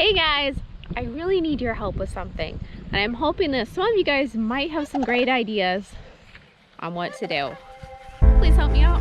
Hey guys, I really need your help with something, and I'm hoping that some of you guys might have some great ideas on what to do. Please help me out.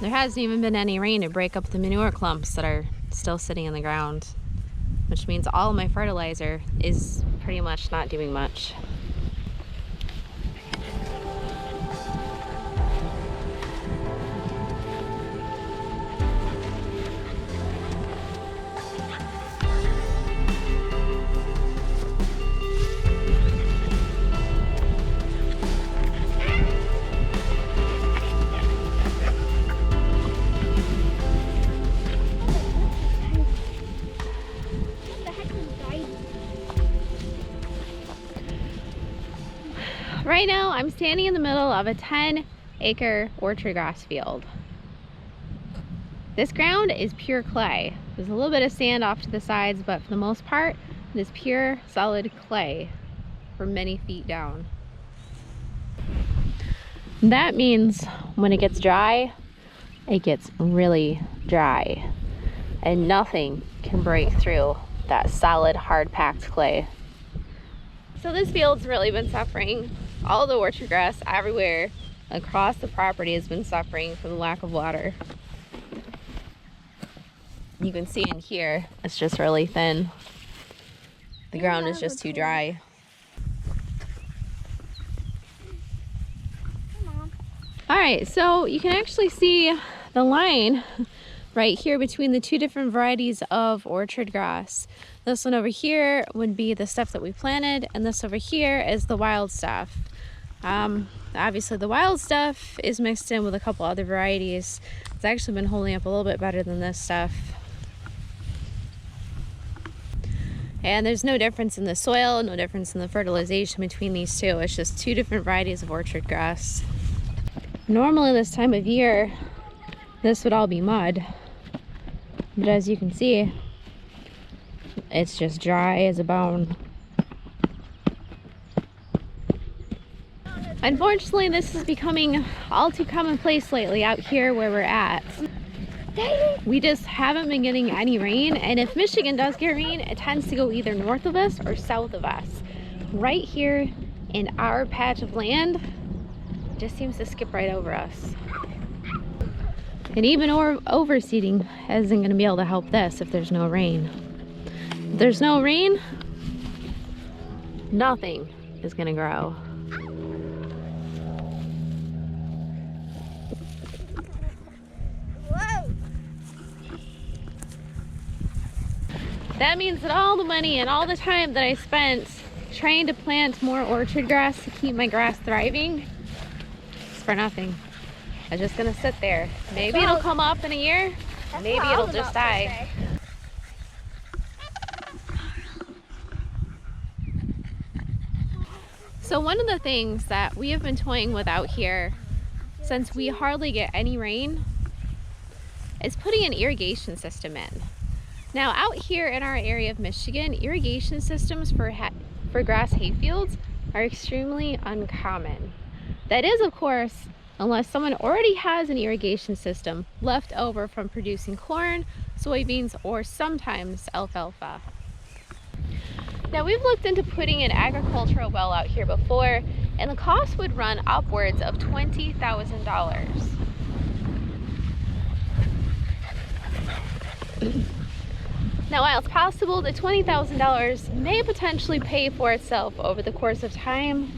There hasn't even been any rain to break up the manure clumps that are still sitting in the ground, which means all of my fertilizer is pretty much not doing much. Right now, I'm standing in the middle of a 10-acre orchard grass field. This ground is pure clay. There's a little bit of sand off to the sides, but for the most part, it is pure, solid clay for many feet down. That means when it gets dry, it gets really dry, and nothing can break through that solid, hard-packed clay. So this field's really been suffering. All the orchard grass everywhere across the property has been suffering from the lack of water. You can see in here, it's just really thin. The ground is just too dry. All right, so you can actually see the line right here between the two different varieties of orchard grass. This one over here would be the stuff that we planted, and this over here is the wild stuff. Obviously the wild stuff is mixed in with a couple other varieties. It's actually been holding up a little bit better than this stuff. And there's no difference in the soil, no difference in the fertilization between these two. It's just two different varieties of orchard grass. Normally this time of year, this would all be mud. But as you can see, it's just dry as a bone. Unfortunately, this is becoming all too commonplace lately out here where we're at. We just haven't been getting any rain, and if Michigan does get rain, it tends to go either north of us or south of us. Right here in our patch of land, it just seems to skip right over us. And even overseeding isn't going to be able to help this if there's no rain. If there's no rain, nothing is going to grow. That means that all the money and all the time that I spent trying to plant more orchard grass to keep my grass thriving is for nothing. It's just gonna sit there. Maybe it'll come up in a year, maybe it'll just die. So one of the things that we have been toying with out here, since we hardly get any rain, is putting an irrigation system in. Now out here in our area of Michigan, irrigation systems for grass hayfields are extremely uncommon. That is, of course, unless someone already has an irrigation system left over from producing corn, soybeans, or sometimes alfalfa. Now we've looked into putting an agricultural well out here before, And the cost would run upwards of $20,000. Now, while it's possible that $20,000 may potentially pay for itself over the course of time,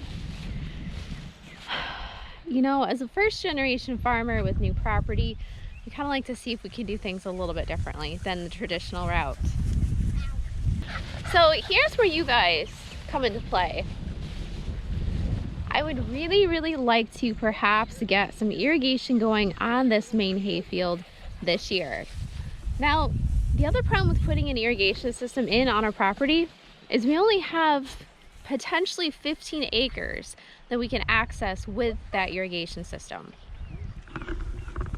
you know, as a first-generation farmer with new property, we kind of like to see if we can do things a little bit differently than the traditional route. So here's where you guys come into play. I would really like to perhaps get some irrigation going on this main hayfield this year. Now, the other problem with putting an irrigation system in on our property is we only have potentially 15 acres that we can access with that irrigation system.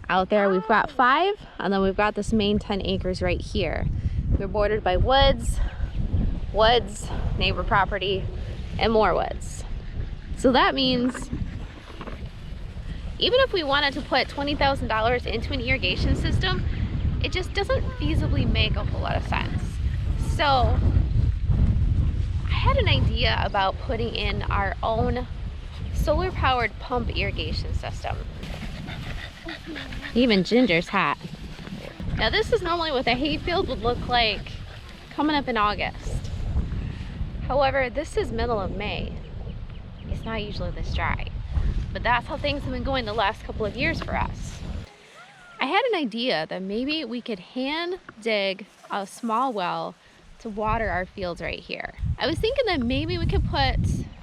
Out there we've got 5, and then we've got this main 10 acres right here. We're bordered by woods, neighbor property, and more woods. So that means even if we wanted to put $20,000 into an irrigation system, it just doesn't feasibly make a whole lot of sense. So I had an idea about putting in our own solar powered pump irrigation system. Even Ginger's hot. Now this is normally what a hayfield would look like coming up in August. However, this is middle of May. It's not usually this dry, but that's how things have been going the last couple of years for us. I had an idea that maybe we could hand dig a small well to water our fields right here. I was thinking that maybe we could put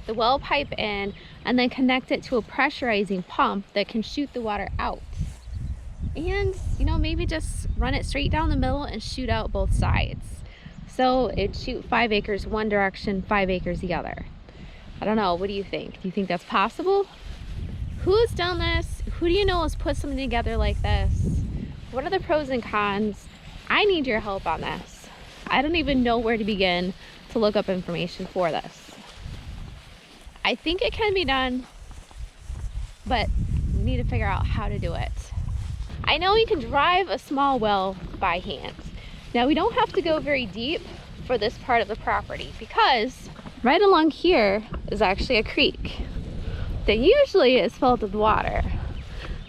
the well pipe in and then connect it to a pressurizing pump that can shoot the water out. And, you know, maybe just run it straight down the middle and shoot out both sides. So it'd shoot 5 acres one direction, 5 acres the other. I don't know, what do you think? Do you think that's possible? Who's done this? Who do you know has put something together like this? What are the pros and cons? I need your help on this. I don't even know where to begin to look up information for this. I think it can be done, but we need to figure out how to do it. I know you can drive a small well by hand. Now we don't have to go very deep for this part of the property because right along here is actually a creek that usually is filled with water.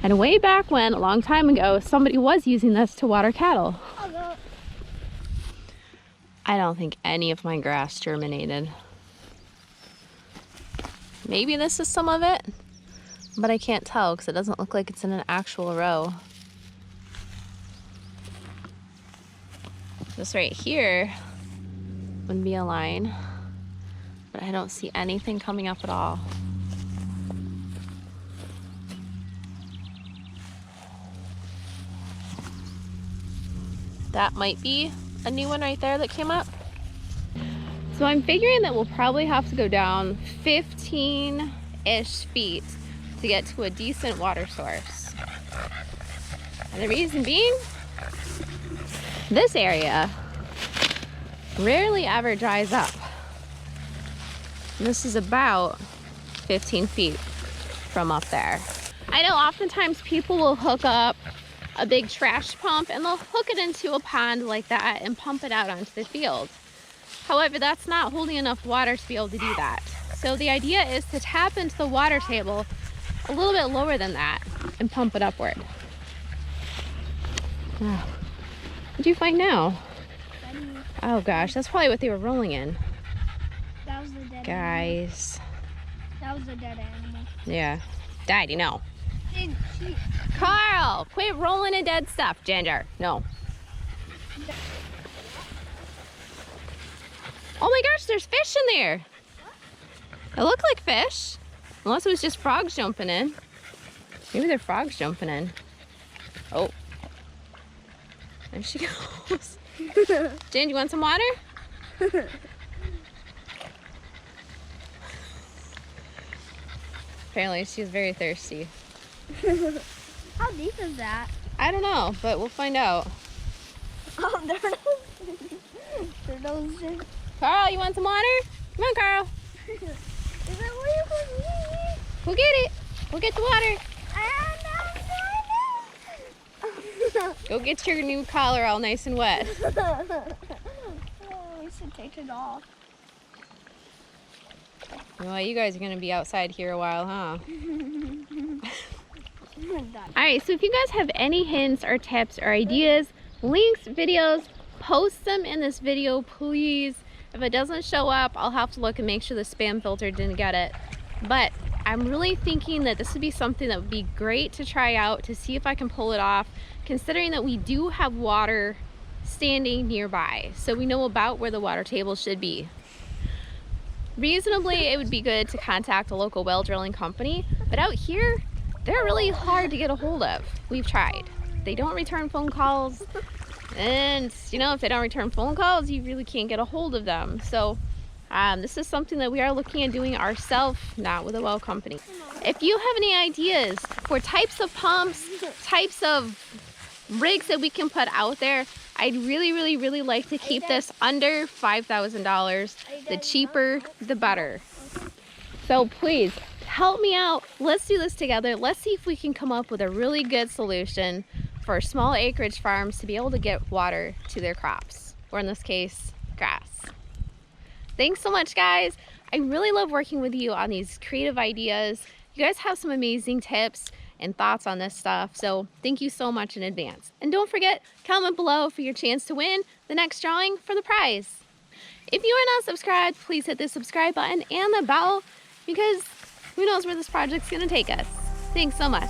And way back when, a long time ago, somebody was using this to water cattle. I don't think any of my grass germinated. Maybe this is some of it, but I can't tell because it doesn't look like it's in an actual row. This right here would be a line, but I don't see anything coming up at all. That might be a new one right there that came up. So I'm figuring that we'll probably have to go down 15-ish feet to get to a decent water source. And the reason being, this area rarely ever dries up. And this is about 15 feet from up there. I know oftentimes people will hook up a big trash pump and they'll hook it into a pond like that and pump it out onto the field. However, that's not holding enough water to be able to do that. So the idea is to tap into the water table a little bit lower than that and pump it upward. Wow. What'd you find now? Oh gosh, that's probably what they were rolling in. That was the dead Guys. animal. That was the dead animal. Yeah. Daddy, no. Carl, quit rolling in dead stuff, Ginger. No. Oh my gosh, there's fish in there. It looked like fish. Unless it was just frogs jumping in. Maybe they're frogs jumping in. Oh. There she goes. Jen, you want some water? Apparently she's very thirsty. How deep is that? I don't know, but we'll find out. Oh, there goes in. Carl, you want some water? Come on, Carl. Is that where you're going to Go get it. Go get the water. No. Go get your new collar all nice and wet. Oh, we should take it off. Well, you guys are going to be outside here a while, huh? Alright, so if you guys have any hints or tips or ideas, links, videos, post them in this video, please. If it doesn't show up, I'll have to look and make sure the spam filter didn't get it. But I'm really thinking that this would be something that would be great to try out to see if I can pull it off, considering that we do have water standing nearby, so we know about where the water table should be. Reasonably, it would be good to contact a local well drilling company, but out here, they're really hard to get a hold of. We've tried. They don't return phone calls, and you know, if they don't return phone calls, you really can't get a hold of them. So this is something that we are looking at doing ourselves, not with a well company. If you have any ideas for types of pumps, types of rigs that we can put out there, I'd really like to keep this under $5,000. The cheaper, the better. So please help me out. Let's do this together. Let's see if we can come up with a really good solution for small acreage farms to be able to get water to their crops, or in this case, grass. Thanks so much, guys. I really love working with you on these creative ideas. You guys have some amazing tips and thoughts on this stuff, so thank you so much in advance. And don't forget, comment below for your chance to win the next drawing for the prize. If you are not subscribed, please hit the subscribe button and the bell, because who knows where this project's gonna take us. Thanks so much.